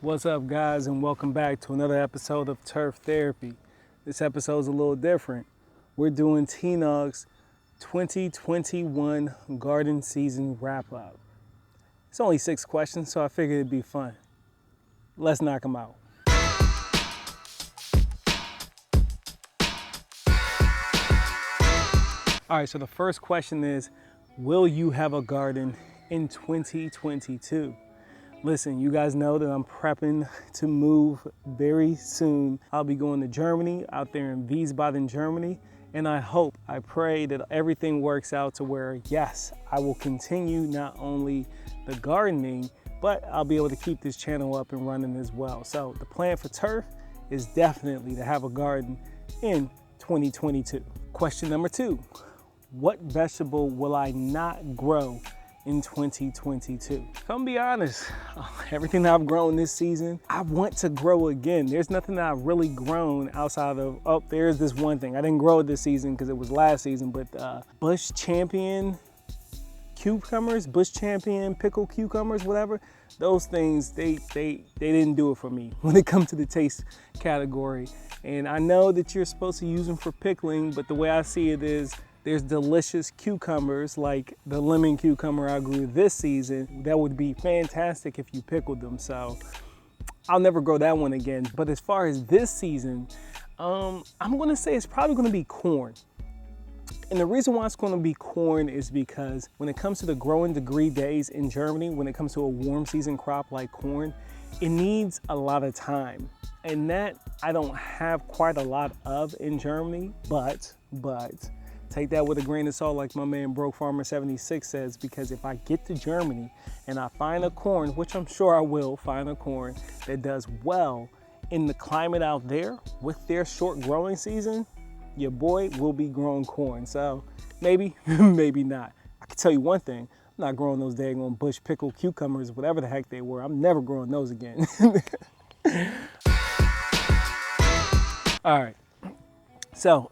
What's up, guys, and welcome back to another episode of Turf Therapy. This episode is a little different. We're doing TNOGs 2021 garden season wrap up. It's only 6 questions, so I figured it'd be fun. Let's knock them out. All right, so the first question is, will you have a garden in 2022? Listen, you guys know that I'm prepping to move very soon. I'll be going to Germany, out there in Wiesbaden, Germany, and I pray that everything works out to where, yes, I will continue not only the gardening, but I'll be able to keep this channel up and running as well. So the plan for Turf is definitely to have a garden in 2022. Question number 2, what vegetable will I not grow in 2022? Come be honest, everything that I've grown this season, I want to grow again. There's nothing that I've really grown outside of, there's this one thing. I didn't grow it this season because it was last season, but Bush Champion cucumbers, Bush Champion pickle cucumbers, whatever, those things, they didn't do it for me when it comes to the taste category. And I know that you're supposed to use them for pickling, but the way I see it is, there's delicious cucumbers like the lemon cucumber I grew this season that would be fantastic if you pickled them. So I'll never grow that one again. But as far as this season, I'm gonna say it's probably gonna be corn. And the reason why it's gonna be corn is because when it comes to the growing degree days in Germany, when it comes to a warm season crop like corn, it needs a lot of time. And that I don't have quite a lot of in Germany, but take that with a grain of salt, like my man Broke Farmer 76 says, because if I get to Germany and I find a corn, which I'm sure I will find a corn that does well in the climate out there with their short growing season, your boy will be growing corn. So maybe, maybe not. I can tell you one thing, I'm not growing those daggone bush pickle cucumbers, whatever the heck they were. I'm never growing those again. All right, so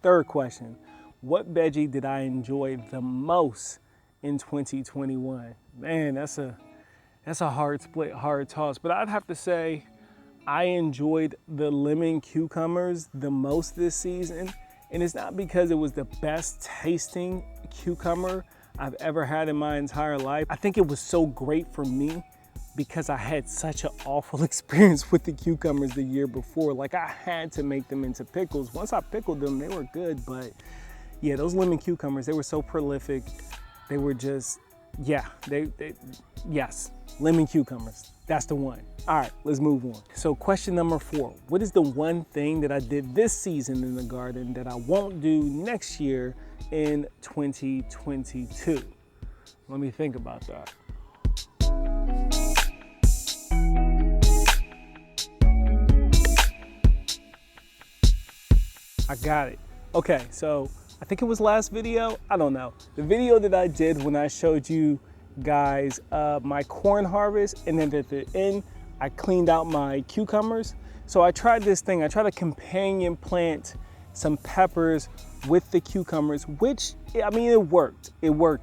third question. What veggie did I enjoy the most in 2021? Man, that's a hard split, hard toss. But I'd have to say I enjoyed the lemon cucumbers the most this season. And it's not because it was the best tasting cucumber I've ever had in my entire life. I think it was so great for me because I had such an awful experience with the cucumbers the year before. Like, I had to make them into pickles. Once I pickled them, they were good, but yeah, those lemon cucumbers, they were so prolific. They were just, yeah, yes, lemon cucumbers. That's the one. All right, let's move on. So question number 4, what is the one thing that I did this season in the garden that I won't do next year in 2022? Let me think about that. I got it. Okay, so I think it was last video, I don't know. The video that I did when I showed you guys my corn harvest, and then at the end, I cleaned out my cucumbers. So I tried this thing, I tried to companion plant some peppers with the cucumbers, which, I mean, it worked,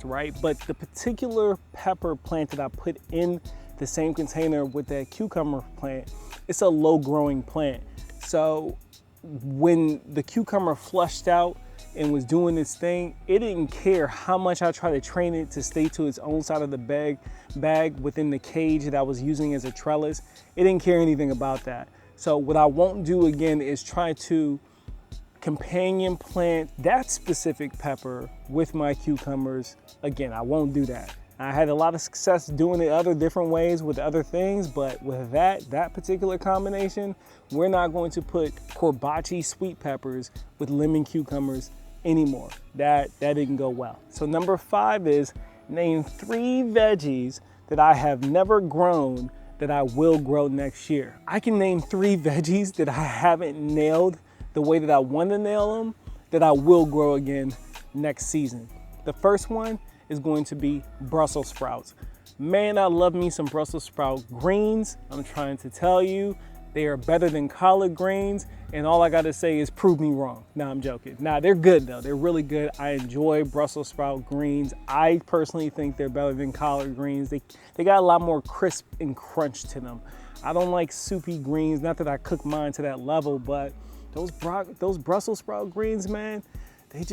right? But the particular pepper plant that I put in the same container with that cucumber plant, it's a low growing plant. So when the cucumber flushed out and was doing its thing, it didn't care how much I tried to train it to stay to its own side of the bag within the cage that I was using as a trellis. It didn't care anything about that. So what I won't do again is try to companion plant that specific pepper with my cucumbers again. I won't do that. I had a lot of success doing it other different ways with other things, but with that particular combination, we're not going to put Corbaci sweet peppers with lemon cucumbers anymore. That didn't go well. So number 5 is name 3 veggies that I have never grown that I will grow next year. I can name 3 veggies that I haven't nailed the way that I want to nail them that I will grow again next season. The first one is going to be Brussels sprouts. Man, I love me some Brussels sprout greens. I'm trying to tell you, They are better than collard greens, and all I gotta say is prove me wrong. Nah, I'm joking. Nah, they're good though. They're really good. I enjoy Brussels sprout greens. I personally think they're better than collard greens. They got a lot more crisp and crunch to them. I don't like soupy greens, not that I cook mine to that level, but those Brussels sprout greens, man, they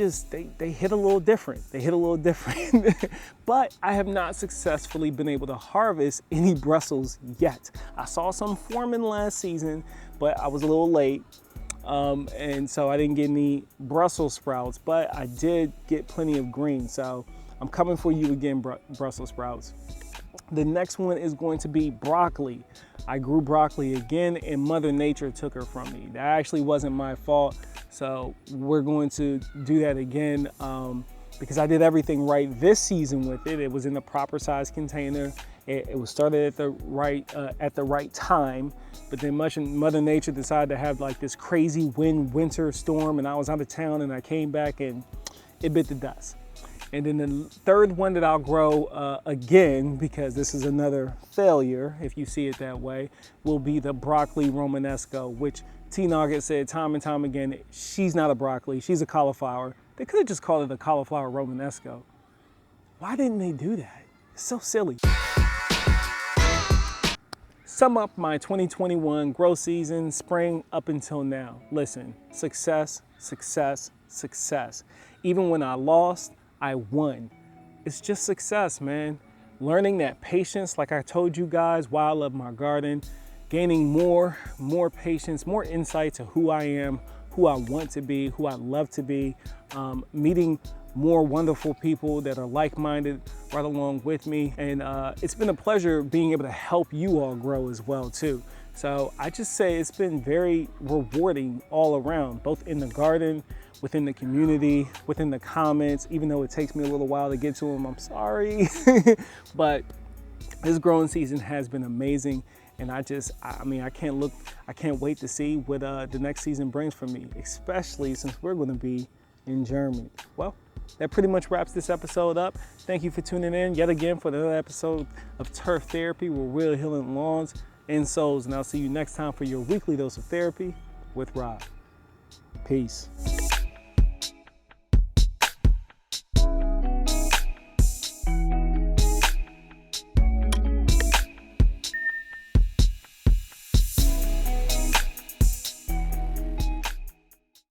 hit a little different. They hit a little different. But I have not successfully been able to harvest any Brussels yet. I saw some forming last season, but I was a little late. And so I didn't get any Brussels sprouts, but I did get plenty of greens. So I'm coming for you again, Brussels sprouts. The next one is going to be broccoli. I grew broccoli again and Mother Nature took her from me. That actually wasn't my fault. So we're going to do that again because I did everything right this season with it. It was in the proper size container. It was started at the right time, but then Mother Nature decided to have like this crazy winter storm, and I was out of town and I came back and it bit the dust. And then the third one that I'll grow again, because this is another failure, if you see it that way, will be the broccoli romanesco, which TNOG has said time and time again, she's not a broccoli, she's a cauliflower. They could have just called it a cauliflower romanesco. Why didn't they do that? It's so silly. Sum up my 2021 grow season, spring up until now. Listen, success, success, success. Even when I lost, I won. It's just success, man. Learning that patience, like I told you guys, why I love my garden, gaining more patience, more insight to who I am, who I want to be, who I love to be, meeting more wonderful people that are like-minded right along with me. And it's been a pleasure being able to help you all grow as well too. So I just say it's been very rewarding all around, both in the garden, within the community, within the comments, even though it takes me a little while to get to them, I'm sorry. But this growing season has been amazing. And I can't wait to see what the next season brings for me, especially since we're gonna be in Germany. Well, that pretty much wraps this episode up. Thank you for tuning in yet again for another episode of Turf Therapy, where we're healing lawns and souls. And I'll see you next time for your weekly dose of therapy with Rob. Peace.